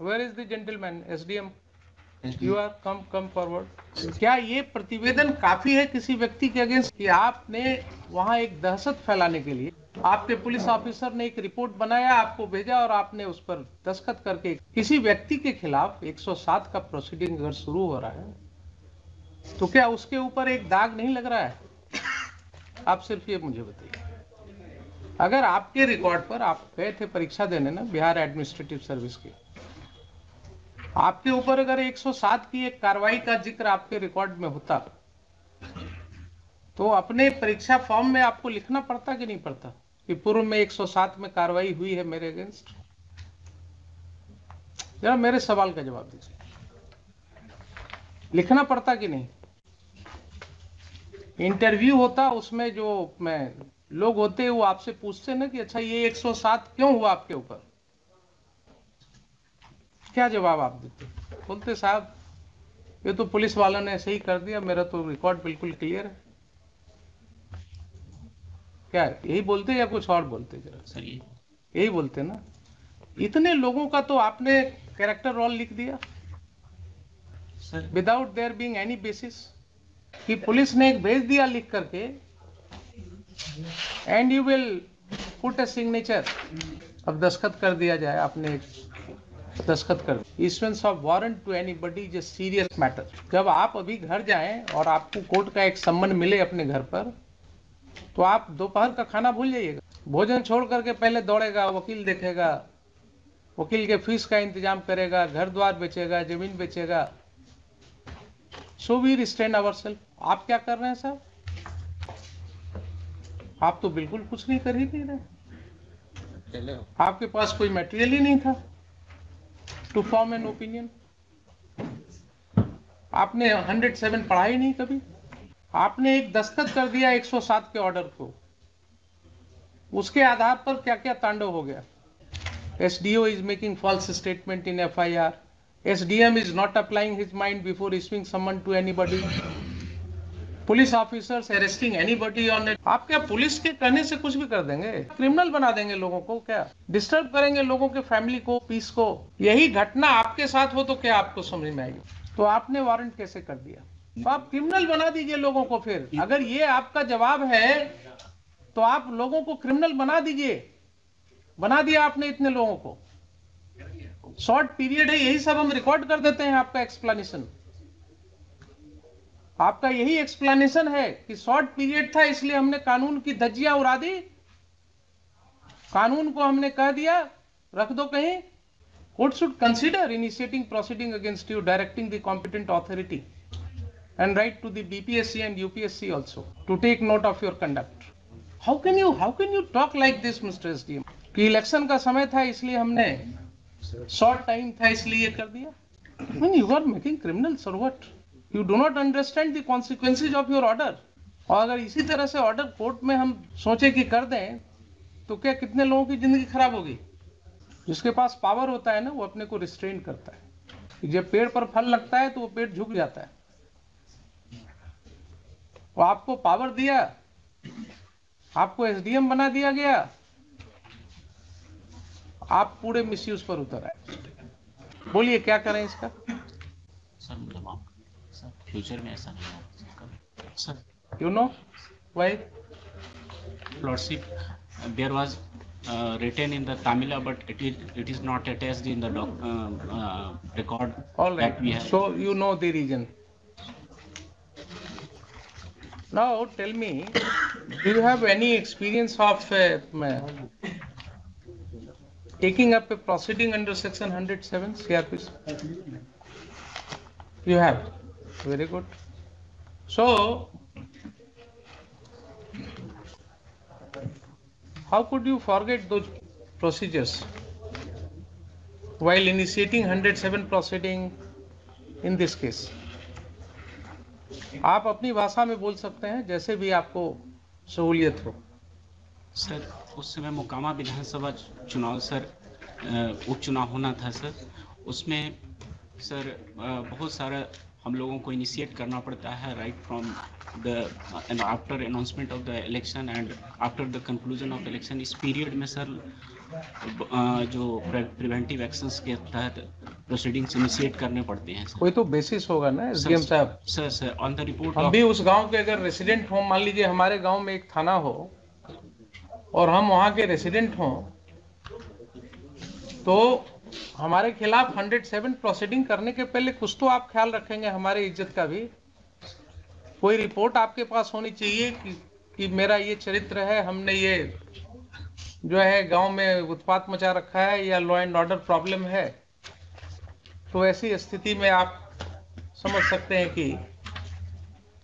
Where is the gentleman? SDM, you are come forward. क्या ये प्रतिवेदन काफी है किसी व्यक्ति के अगेंस्ट कि आपने वहां एक दहशत फैलाने के लिए आपके पुलिस ऑफिसर ने एक रिपोर्ट बनाया, आपको भेजा और आपने उस पर दस्तखत करके किसी व्यक्ति के खिलाफ 107 का प्रोसीडिंग अगर शुरू हो रहा है तो क्या उसके ऊपर एक दाग नहीं लग रहा है? आप सिर्फ ये मुझे बताइए। अगर आपके रिकॉर्ड पर, आप गए थे परीक्षा देने ना बिहार एडमिनिस्ट्रेटिव सर्विस की, आपके ऊपर अगर 107 की एक कार्रवाई का जिक्र आपके रिकॉर्ड में होता तो अपने परीक्षा फॉर्म में आपको लिखना पड़ता कि नहीं पड़ता कि पूर्व में 107 में कार्रवाई हुई है मेरे अगेंस्ट? जरा मेरे सवाल का जवाब दीजिए, लिखना पड़ता कि नहीं? इंटरव्यू होता, उसमें जो लोग होते वो आपसे पूछते ना कि अच्छा ये 107 क्यों हुआ आपके ऊपर, क्या जवाब आप देते? बोलते साहब ये तो पुलिस वालों ने ऐसे ही कर दिया, मेरा तो रिकॉर्ड बिल्कुल क्लियर है। क्या यही बोलते या कुछ और बोलते? जरा सर यही बोलते ना। इतने लोगों का तो आपने कैरेक्टर रोल लिख दिया sir without there being any basis, कि पुलिस ने एक भेज दिया लिख करके and you will put a signature. अब दस्तखत कर दिया जाए, आपने दस्तखत कर, issuance of warrant to anybody is a serious matter. जब आप अभी घर जाएं और आपको कोर्ट का एक सम्मन मिले अपने घर पर, तो आप दोपहर का खाना भूल जाइएगा, भोजन छोड़ करके पहले दौड़ेगा, वकील देखेगा, वकील के फीस का इंतजाम करेगा, घर द्वार बेचेगा, जमीन बेचेगा। So we restrain ourself. आप क्या कर रहे हैं साहब? आप तो बिल्कुल कुछ नहीं कर ही नहीं रहे, आपके पास कोई मटेरियल ही नहीं था टू फॉर्म एन ओपिनियन। आपने 107 पढ़ा ही नहीं कभी, आपने एक दस्तखत कर दिया 107 के ऑर्डर को, उसके आधार पर क्या क्या तांडव हो गया। SDO is making false statement in FIR. SDM is not applying his mind before issuing summon to anybody. Police officers arresting anybody on it. आप क्या पुलिस के कहने से कुछ भी कर देंगे? क्रिमिनल बना देंगे लोगों को, क्या डिस्टर्ब करेंगे लोगों के फैमिली को, पीस को। यही घटना आपके साथ हो तो क्या आपको समझ में आएगी? तो आपने वारंट कैसे कर दिया? तो आप क्रिमिनल बना दीजिए लोगों को। फिर अगर ये आपका जवाब है तो आप लोगों को क्रिमिनल बना दीजिए। बना दिया आपने इतने लोगों को, शॉर्ट पीरियड है, यही सब हम रिकॉर्ड कर देते हैं। आपका एक्सप्लेनेशन, आपका यही एक्सप्लेनेशन है कि शॉर्ट पीरियड था इसलिए हमने कानून की धज्जियां उड़ा दी, कानून को हमने कह दिया रख दो कहीं। Court should consider initiating proceeding against you, directing the competent authority and write to the BPSC and UPSC also to take note of your conduct. How can you talk like this, Mr. SDM? कि election का समय था इसलिए हमने, short time था इसलिए कर दिया। When you are making criminals or what? You do not understand the consequences of your order. और अगर इसी तरह से ऑर्डर कोर्ट में हम सोचे कि कर दें तो क्या कितने लोगों की जिंदगी खराब होगी? जिसके पास पावर होता है ना वो अपने को रिस्ट्रेन करता है। जब पेड़ पर फल लगता है तो वो पेड़ झुक जाता है। वो आपको पावर दिया, आपको SDM बना दिया गया, आप पूरे मिसयूज पर उतर आए। बोलिए क्या करें इसका? सर मतलब आप सर फ्यूचर में ऐसा नहीं होगा sir. You know why? Lordship, there was written in the Tamila, but it is not attached in the record. All right. That we have. So you know the reason. Now tell me, do you have any experience of taking up a proceeding under section 107 CRPC? You have. Very good. So how could you forget those procedures while initiating 107 proceeding in this case? आप अपनी भाषा में बोल सकते हैं जैसे भी आपको सहूलियत हो। सर उस समय मोकामा विधानसभा चुनाव सर उपचुनाव होना था सर, उसमें सर बहुत सारा हम लोगों को इनिशिएट करना पड़ता है right from the after announcement of the election and after the conclusion of election. इस पीरियड में सर जो प्रिवेंटिव एक्शंस के तहत प्रोसीडिंग्स इनिशिएट करने पड़ते हैं सर। कोई तो बेसिस होगा ना एसडीएम साहब। सर ऑन द रिपोर्ट हम भी उस गांव के अगर रेसिडेंट हों, मान लीजिए हमारे गांव में एक थाना हो और हम वहां के रेसिडेंट हों, तो हमारे खिलाफ 107 प्रोसीडिंग करने के पहले कुछ तो आप ख्याल रखेंगे हमारी इज्जत का भी। कोई रिपोर्ट आपके पास होनी चाहिए कि मेरा ये चरित्र है, हमने ये जो है गांव में उत्पात मचा रखा है या लॉ एंड ऑर्डर प्रॉब्लम है। तो ऐसी स्थिति में आप समझ सकते हैं कि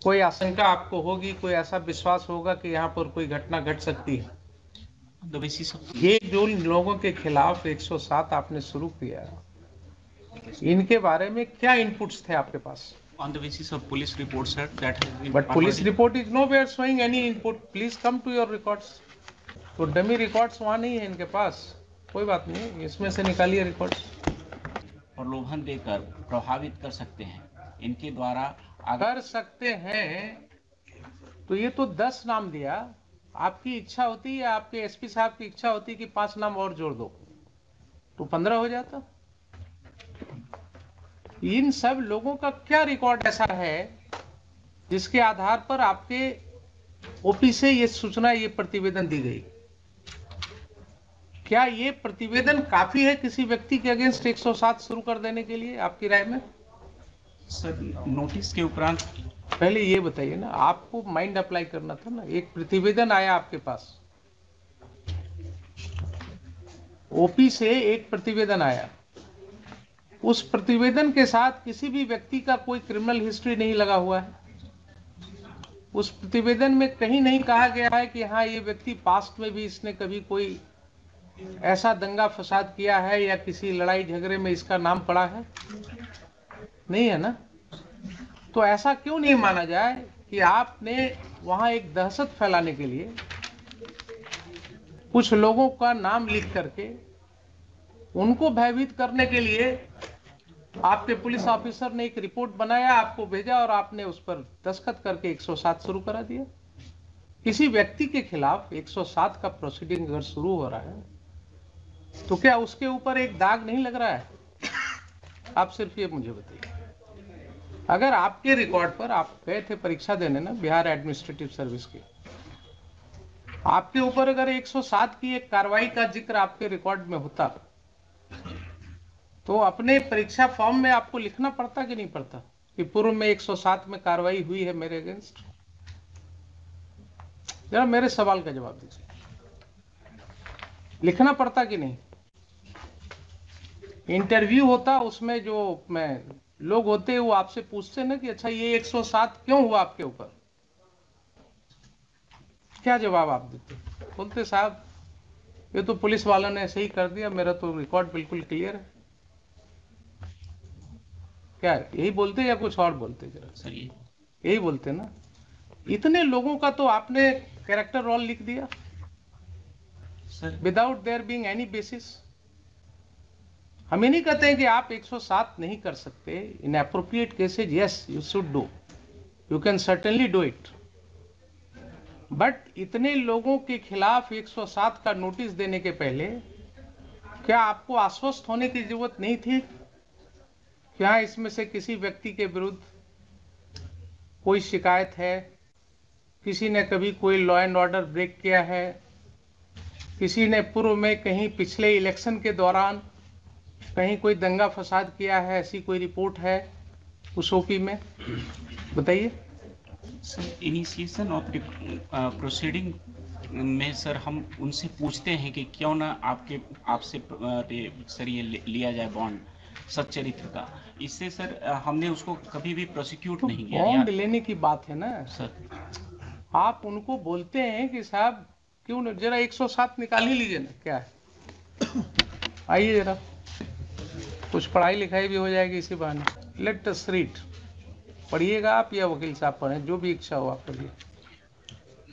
कोई आशंका आपको होगी, कोई ऐसा विश्वास होगा कि यहाँ पर कोई घटना घट सकती है। ये जो लोगों के खिलाफ 107 आपने शुरू किया, इनके बारे में क्या इनपुट्स थे आपके पास? On the basis of police reports, sir, that has been. But police report is nowhere showing any input. Please come to your records. तो डमी रिकॉर्ड्स वहाँ नहीं है इनके पास। कोई बात नहीं, इसमें से निकालिए रिकॉर्ड्स। प्रलोभन देकर प्रभावित कर सकते हैं, इनके द्वारा कर सकते हैं। तो ये तो 10 नाम दिया। आपकी इच्छा होती है, आपके एसपी साहब की इच्छा होती है कि 5 नाम और जोड़ दो, तो 15 हो जाता। इन सब लोगों का क्या रिकॉर्ड ऐसा है जिसके आधार पर आपके ओपी से ये सूचना, ये प्रतिवेदन दी गई? क्या ये प्रतिवेदन काफी है किसी व्यक्ति के अगेंस्ट 107 शुरू कर देने के लिए, आपकी राय में? सर नोटिस के उपरांत पहले ये बताइए ना, आपको माइंड अप्लाई करना था ना। एक प्रतिवेदन आया आपके पास, ओपी से एक प्रतिवेदन आया। उस प्रतिवेदन के साथ किसी भी व्यक्ति का कोई क्रिमिनल हिस्ट्री नहीं लगा हुआ है। उस प्रतिवेदन में कहीं नहीं कहा गया है कि हाँ ये व्यक्ति पास्ट में भी इसने कभी कोई ऐसा दंगा फसाद किया है या किसी लड़ाई झगड़े में इसका नाम पड़ा है। नहीं है ना? तो ऐसा क्यों नहीं माना जाए कि आपने वहां एक दहशत फैलाने के लिए कुछ लोगों का नाम लिख करके उनको भयभीत करने के लिए आपके पुलिस ऑफिसर ने एक रिपोर्ट बनाया, आपको भेजा और आपने उस पर दस्तखत करके 107 शुरू करा दिया। किसी व्यक्ति के खिलाफ 107 का प्रोसीडिंग अगर शुरू हो रहा है तो क्या उसके ऊपर एक दाग नहीं लग रहा है? आप सिर्फ ये मुझे बताइए। अगर आपके रिकॉर्ड पर, आप गए थे परीक्षा देने ना बिहार एडमिनिस्ट्रेटिव सर्विस की, आपके ऊपर अगर 107 की एक कार्रवाई का जिक्र आपके रिकॉर्ड में होता तो अपने परीक्षा फॉर्म में आपको लिखना पड़ता कि नहीं पड़ता कि पूर्व में 107 में कार्रवाई हुई है मेरे अगेंस्ट? जरा मेरे सवाल का जवाब दीजिए। लिखना पड़ता कि नहीं? इंटरव्यू होता, उसमें जो लोग होते हैं वो आपसे पूछते ना कि अच्छा ये 107 क्यों हुआ आपके ऊपर? क्या जवाब आप देते? बोलते साहब ये तो पुलिस वालों ने ऐसे ही कर दिया, मेरा तो रिकॉर्ड बिल्कुल क्लियर है। क्या यही बोलते या कुछ और बोलते? जरा सर यही बोलते ना। इतने लोगों का तो आपने कैरेक्टर रोल लिख दिया sir, without there being any basis. हम ये नहीं कहते हैं कि आप 107 नहीं कर सकते। इन appropriate cases yes you should do, you can certainly do it, but इतने लोगों के खिलाफ 107 का नोटिस देने के पहले क्या आपको आश्वस्त होने की जरूरत नहीं थी? क्या इसमें से किसी व्यक्ति के विरुद्ध कोई शिकायत है, किसी ने कभी कोई लॉ एंड ऑर्डर ब्रेक किया है, किसी ने पूर्व में कहीं पिछले इलेक्शन के दौरान कहीं कोई दंगा फसाद किया है, ऐसी कोई रिपोर्ट है उस ओपी में? बताइए। सर इनिशिएशन ऑफ प्रोसीडिंग में सर हम उनसे पूछते हैं कि क्यों ना आपसे सर ये लिया जाए बॉन्ड सच्चरित्र का। इससे सर हमने उसको कभी भी प्रोसिक्यूट नहीं किया। बॉन्ड लेने की बात है ना सर, आप उनको बोलते हैं कि साहब क्यों न जरा 107 निकाल ही लीजिए ना। क्या है, आइए जरा, कुछ पढ़ाई लिखाई भी हो जाएगी इसी बहाने। Let us read. पढ़िएगा आप या वकील साहब पढ़ें, जो भी इच्छा हो आप पढ़िए।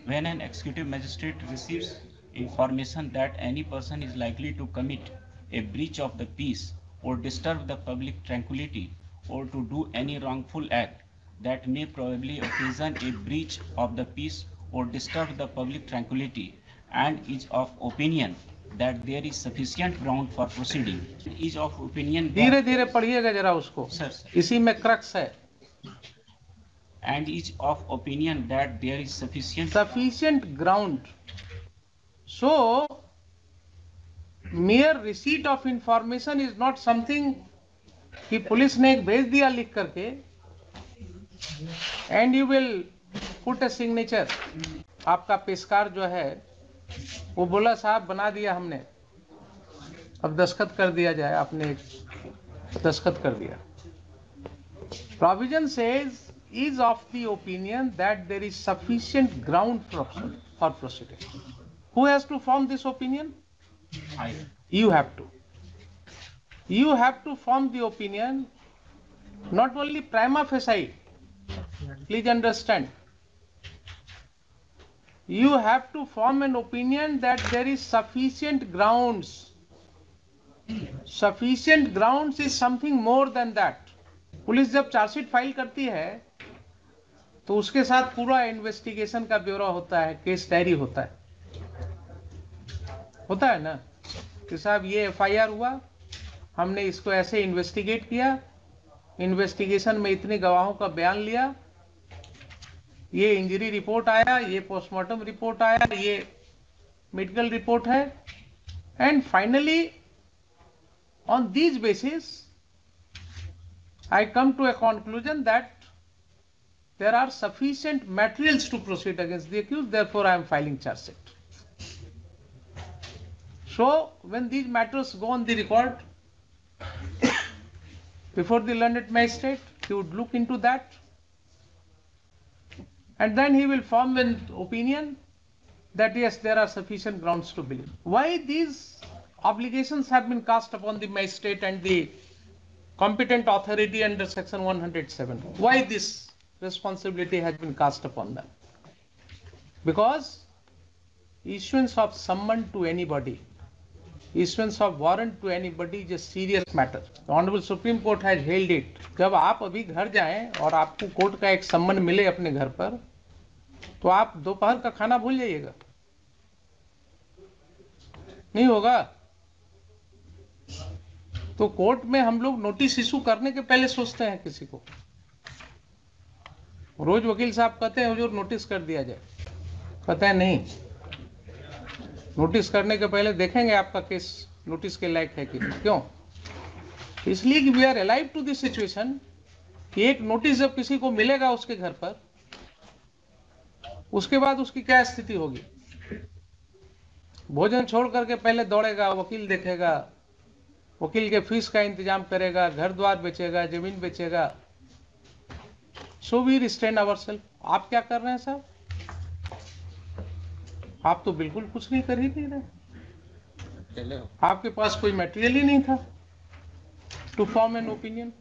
When an executive magistrate receives information that any person is likely to commit a breach of the peace or disturb the public tranquility or to do any wrongful act that may probably occasion a breach of the peace or disturb the public tranquility and is of opinion that there is sufficient ground for proceeding. Is of opinion that, धीरे धीरे पढ़िएगा जरा उसको, sir, इसी में crux है। and is of opinion that there is sufficient ground. So mere receipt of information is not something कि police ने एक भेज दिया लिख करके and you will put a signature. आपका पेशकार जो है वो बोला साहब बना दिया हमने, अब दस्तखत कर दिया जाए, आपने दस्तखत कर दिया। Provision says is of the opinion that there is sufficient ground for proceeding. Who has to form this opinion? You have to. You have to form the opinion, not only prima facie. Please understand. You have to form an opinion that there is sufficient grounds. Sufficient grounds is something more than that. Police जब chargesheet file करती है तो उसके साथ पूरा investigation का ब्यौरा होता है, केस डायरी होता है ना कि साहब ये एफआईआर हुआ, हमने इसको ऐसे इन्वेस्टिगेट किया, इन्वेस्टिगेशन में इतने गवाहों का बयान लिया, ये इंजरी रिपोर्ट आया, ये पोस्टमार्टम रिपोर्ट आया, ये मेडिकल रिपोर्ट है, and finally on this basis I come to a conclusion that there are sufficient materials to proceed against the accused, therefore I am filing charge sheet. So when these matters go on the record before the learned magistrate, he would look into that and then he will form an opinion that yes, there are sufficient grounds to believe. Why these obligations have been cast upon the magistrate and the competent authority under section 107? Why this responsibility has been cast upon them? Because issuance of summon to anybody, issuance of warrant to anybody is a serious matter. The Honorable Supreme Court has held it. जब आप अभी घर जाएं और आपको court का एक सम्मन मिले अपने घर पर, तो आप दोपहर का खाना भूल जाइएगा, नहीं होगा। तो कोर्ट में हम लोग नोटिस इशू करने के पहले सोचते हैं किसी को, रोज वकील साहब कहते हैं हुजूर नोटिस कर दिया जाए, कहते हैं नहीं, नोटिस करने के पहले देखेंगे आपका केस नोटिस के लायक है कि नहीं। क्यों? इसलिए कि we are alive to this situation कि एक नोटिस जब किसी को मिलेगा उसके घर पर, उसके बाद उसकी क्या स्थिति होगी। भोजन छोड़ करके पहले दौड़ेगा, वकील देखेगा, वकील के फीस का इंतजाम करेगा, घर द्वार बेचेगा, जमीन बेचेगा। So we restrain ourself. आप क्या कर रहे हैं साहब? आप तो बिल्कुल कुछ नहीं कर ही नहीं रहे, आपके पास कोई मटेरियल ही नहीं था टू फॉर्म एन ओपिनियन।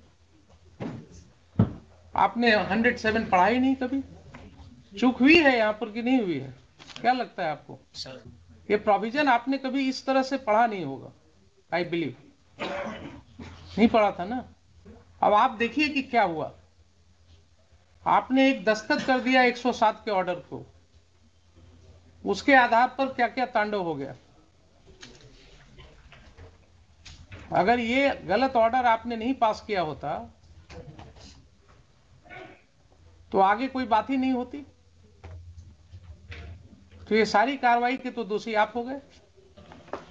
आपने 107 पढ़ा ही नहीं कभी। चूक हुई है यहाँ पर कि नहीं हुई है? क्या लगता है आपको? ये प्रोविजन आपने कभी इस तरह से पढ़ा नहीं होगा, आई बिलीव। नहीं पढ़ा था ना। अब आप देखिए कि क्या हुआ। आपने एक दस्तखत कर दिया 107 के ऑर्डर को, उसके आधार पर क्या क्या तांडव हो गया। अगर ये गलत ऑर्डर आपने नहीं पास किया होता तो आगे कोई बात ही नहीं होती। तो ये सारी कार्रवाई के तो दोषी आप हो गए।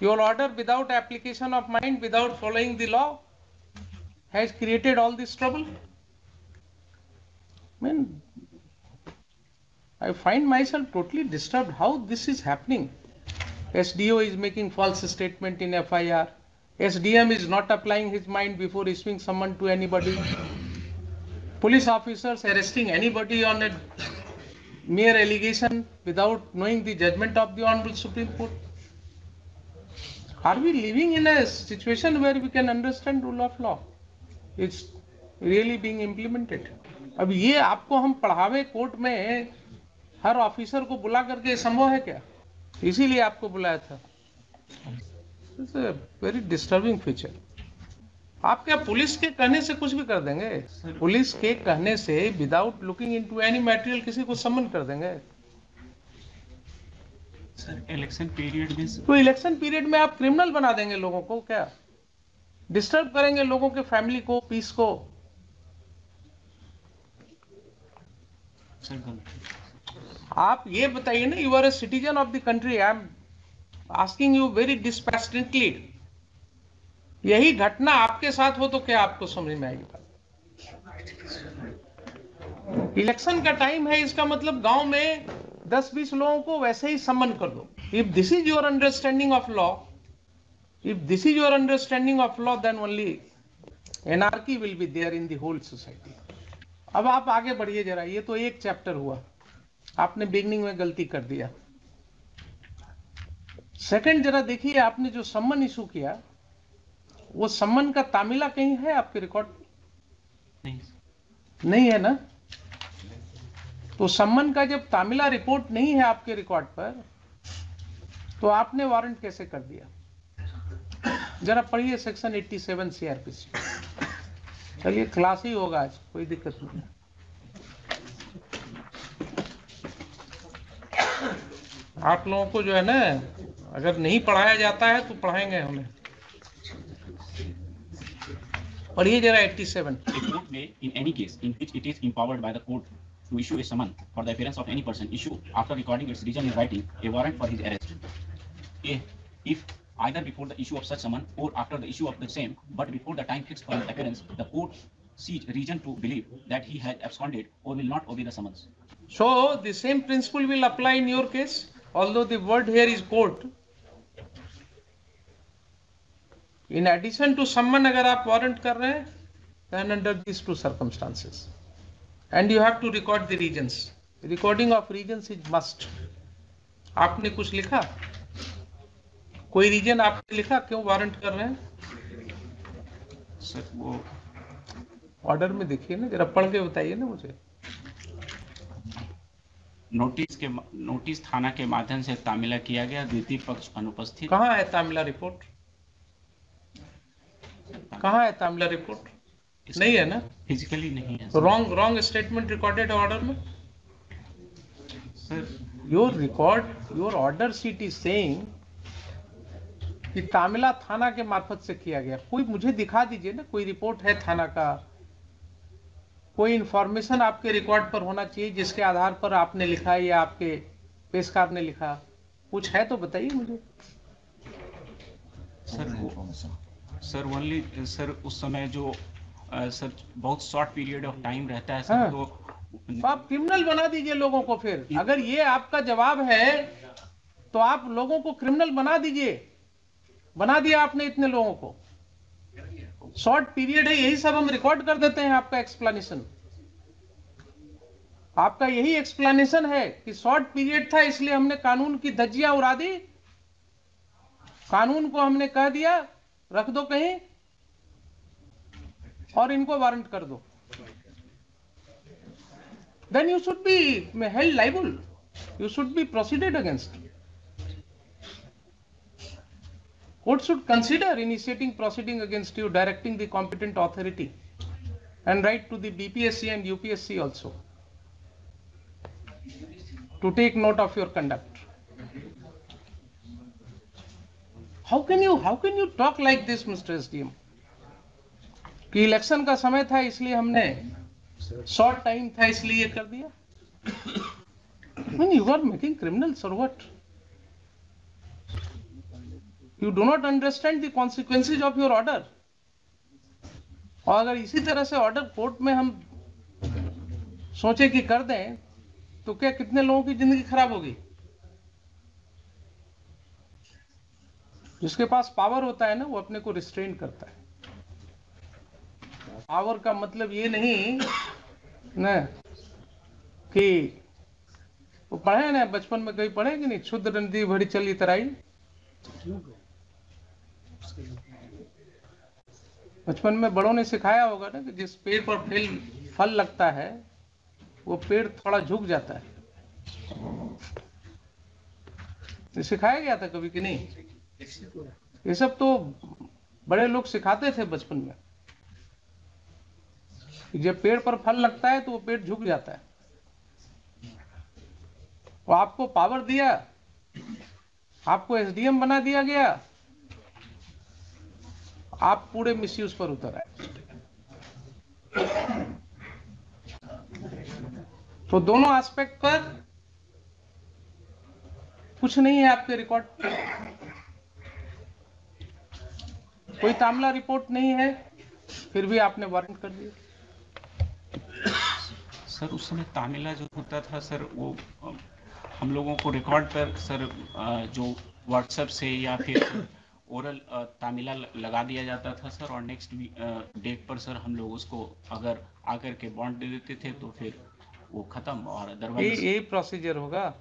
Your order without application of mind, without following the law, has created all this trouble. I mean, I find myself totally disturbed how this is happening. SDO is making false statement in FIR. SDM is not applying his mind before issuing summon to anybody. Police officers arresting anybody on a mere allegation without knowing the judgment of the Honorable Supreme Court. Are we living in a situation where we can understand rule of law? It's really being implemented. अब ये आपको हम पढ़ावे court में हर officer को बुला करके संभव है क्या? इसीलिए आपको बुलाया था। It's a very disturbing feature. आप क्या पुलिस के कहने से कुछ भी कर देंगे? पुलिस के कहने से without looking into any material किसी को समन कर देंगे? सर इलेक्शन पीरियड में तो इलेक्शन पीरियड में आप क्रिमिनल बना देंगे लोगों को, क्या डिस्टर्ब करेंगे लोगों के फैमिली को, पीस को? सर गलती। आप ये बताइए ना, you are a citizen of the country, I am asking you very dispassionately, यही घटना आपके साथ हो तो क्या आपको समझ में आएगी बात? इलेक्शन का टाइम है, इसका मतलब गांव में 10-20 लोगों को वैसे ही सम्मन कर दो। If this is your understanding of law, if this is your understanding of law, then only anarchy will be there in the whole society. अब आप आगे बढ़िए जरा, ये तो एक चैप्टर हुआ, आपने बिगनिंग में गलती कर दिया। सेकंड जरा देखिए, आपने जो सम्मन इशू किया, वो सम्मन का तामिला कहीं है आपके रिकॉर्ड? नहीं है ना? तो सम्मन का जब तामिला रिपोर्ट नहीं है आपके रिकॉर्ड पर, तो आपने वारंट कैसे कर दिया? जरा पढ़िए सेक्शन 87 सीआरपीसी। चलिए क्लास ही होगा आज, कोई दिक्कत नहीं। आप लोगों को जो है ना, अगर नहीं पढ़ाया जाता है तो पढ़ाएंगे हमें। पढ़िए जरा 87। A court may, in any case in which it is empowered by the court to issue a summon for the appearance of any person, issue, after recording its reason in writing, a warrant for his arrest. If either before the issue of such summon or after the issue of the same, but before the time fixed for his appearance, the court sees reason to believe that he has absconded or will not obey the summons. So the same principle will apply in your case, although the word here is court. In addition to summon, अगर आप warrant कर रहे हैं, then under these two circumstances, and you have to record the reasons. Recording of reasons is must. आपने कुछ लिखा, कोई reason आपने लिखा क्यों वारंट कर रहे हैं? सर वो ऑर्डर में देखिए ना, जरा पढ़ के बताइए ना मुझे। नोटिस थाना के माध्यम से तामिला किया गया, द्वितीय पक्ष अनुपस्थित। कहाँ है तामिला रिपोर्ट? कहाँ है तामिला रिपोर्ट? नहीं है ना? फिजिकली नहीं है रॉन्ग स्टेटमेंट रिकॉर्डेड ऑर्डर में। Sir. Your order sheet is saying कि तामिला थाना के मार्फत से किया गया। कोई मुझे दिखा दीजिए ना, कोई रिपोर्ट है थाना का, कोई इंफॉर्मेशन आपके रिकॉर्ड पर होना चाहिए जिसके आधार पर आपने लिखा या आपके पेशकार ने लिखा, कुछ है तो बताइए मुझे। सर ओनली सर उस समय जो सर बहुत शॉर्ट पीरियड ऑफ टाइम रहता है सर। हाँ। तो आप क्रिमिनल बना दीजिए लोगों को। फिर अगर ये आपका जवाब है तो आप लोगों को क्रिमिनल बना दीजिए। बना दिया आपने इतने लोगों को, शॉर्ट पीरियड है, यही सब हम रिकॉर्ड कर देते हैं। आपका एक्सप्लेनेशन, आपका यही एक्सप्लेनेशन है कि शॉर्ट पीरियड था इसलिए हमने कानून की धज्जियां उड़ा दी, कानून को हमने कह दिया रख दो कहीं और इनको वारंट कर दो। Then you should be held liable. You should be proceeded against. Court should consider initiating proceeding against you, directing the competent authority, and write to the BPSC and UPSC also to take note of your conduct. How can you talk like this, Mr. SDM? कि election का समय था इसलिए हमने, short time था इसलिए ये कर दिया। When you are making criminals or what? You do not understand the consequences of your order. और अगर इसी तरह से ऑर्डर कोर्ट में हम सोचे कि कर दें तो क्या कितने लोगों की जिंदगी खराब होगी? जिसके पास पावर होता है ना, वो अपने को रिस्ट्रेन करता है। पावर का मतलब ये नहीं ना कि वो पढ़े ना, बचपन में कहीं पढ़े कि नहीं, क्षुद्र नदी भरी चली तराई। बचपन में बड़ों ने सिखाया होगा ना कि जिस पेड़ पर फल लगता है वो पेड़ थोड़ा झुक जाता है। ये सिखाया गया था कभी कि नहीं? ये सब तो बड़े लोग सिखाते थे बचपन में। जब पेड़ पर फल लगता है तो वो पेड़ झुक जाता है। वो आपको पावर दिया आपको एसडीएम बना दिया गया, आप पूरे मिसयूज पर उतर आए। तो दोनों एस्पेक्ट पर कुछ नहीं है आपके रिकॉर्ड, कोई तामला रिपोर्ट नहीं है, फिर भी आपने वारंट कर दिया। सर उस समय तामिला जो होता था सर, वो हम लोगों को रिकॉर्ड पर सर जो व्हाट्सएप से या फिर ओरल तामिला लगा दिया जाता था सर, और नेक्स्ट डेट पर सर हम लोग उसको अगर आकर के बॉन्ड दे देते थे तो फिर वो खत्म, और अदरवाइज यही प्रोसीजर होगा,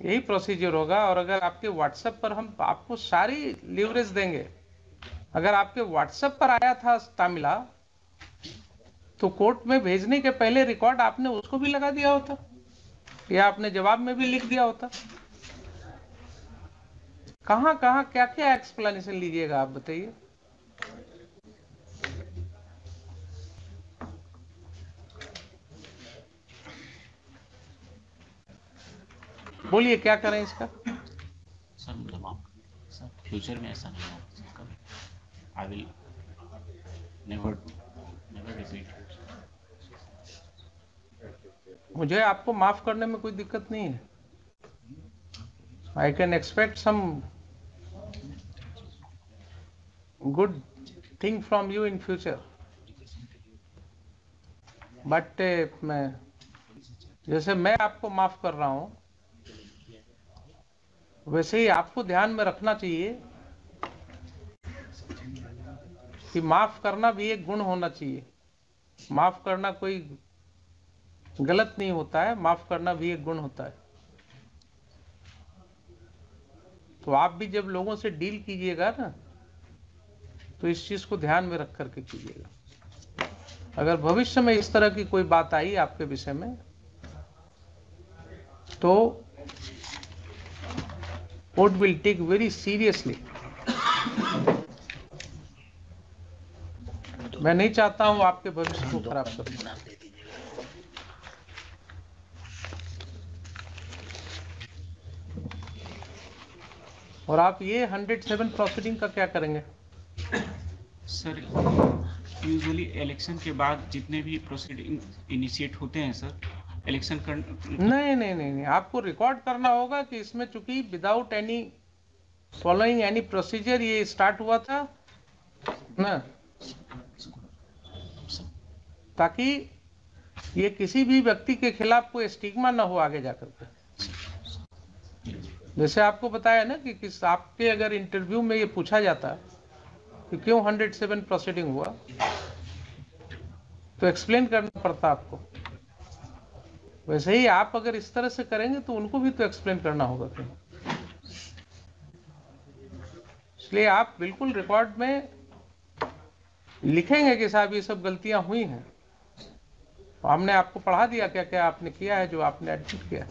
यही प्रोसीजर होगा। और अगर आपके व्हाट्सएप पर हम आपको सारी लीवरेज देंगे, अगर आपके व्हाट्सएप पर आया था तामिला तो कोर्ट में भेजने के पहले रिकॉर्ड आपने उसको भी लगा दिया होता, या आपने जवाब में भी लिख दिया होता। कहां कहां क्या क्या एक्सप्लेनेशन लीजिएगा आप बताइए। बोलिए क्या करें इसका। सर मतलब आप सर फ्यूचर में ऐसा नहीं होगा कभी। I will never repeat. मुझे आपको माफ करने में कोई दिक्कत नहीं है। I can expect some good thing from you in future, but मैं जैसे मैं आपको माफ कर रहा हूं, वैसे ही आपको ध्यान में रखना चाहिए कि माफ करना भी एक गुण होना चाहिए। माफ करना कोई गलत नहीं होता है, माफ करना भी एक गुण होता है। तो आप भी जब लोगों से डील कीजिएगा ना, तो इस चीज को ध्यान में रख करके कीजिएगा। अगर भविष्य में इस तरह की कोई बात आई आपके विषय में, तो court will take very seriously. मैं नहीं चाहता हूं आपके भविष्य को खराब करूं। और आप ये 107 प्रोसीडिंग का क्या करेंगे? सर यूजुअली इलेक्शन के बाद जितने भी प्रोसीडिंग इनिशिएट होते हैं सर, इलेक्शन कर नहीं, आपको रिकॉर्ड करना होगा कि इसमें चूंकि without any following any procedure ये स्टार्ट हुआ था ना, ताकि ये किसी भी व्यक्ति के खिलाफ कोई स्टिग्मा ना हो आगे जाकर के। जैसे आपको बताया ना कि किस आपके अगर इंटरव्यू में ये पूछा जाता कि क्यों 107 प्रोसीडिंग हुआ, तो एक्सप्लेन करना पड़ता आपको। वैसे ही आप अगर इस तरह से करेंगे तो उनको भी तो एक्सप्लेन करना होगा फिर। इसलिए आप बिल्कुल रिकॉर्ड में लिखेंगे कि साहब ये सब गलतियां हुई हैं, तो हमने आपको पढ़ा दिया क्या क्या आपने किया है जो आपने एडमिट किया है।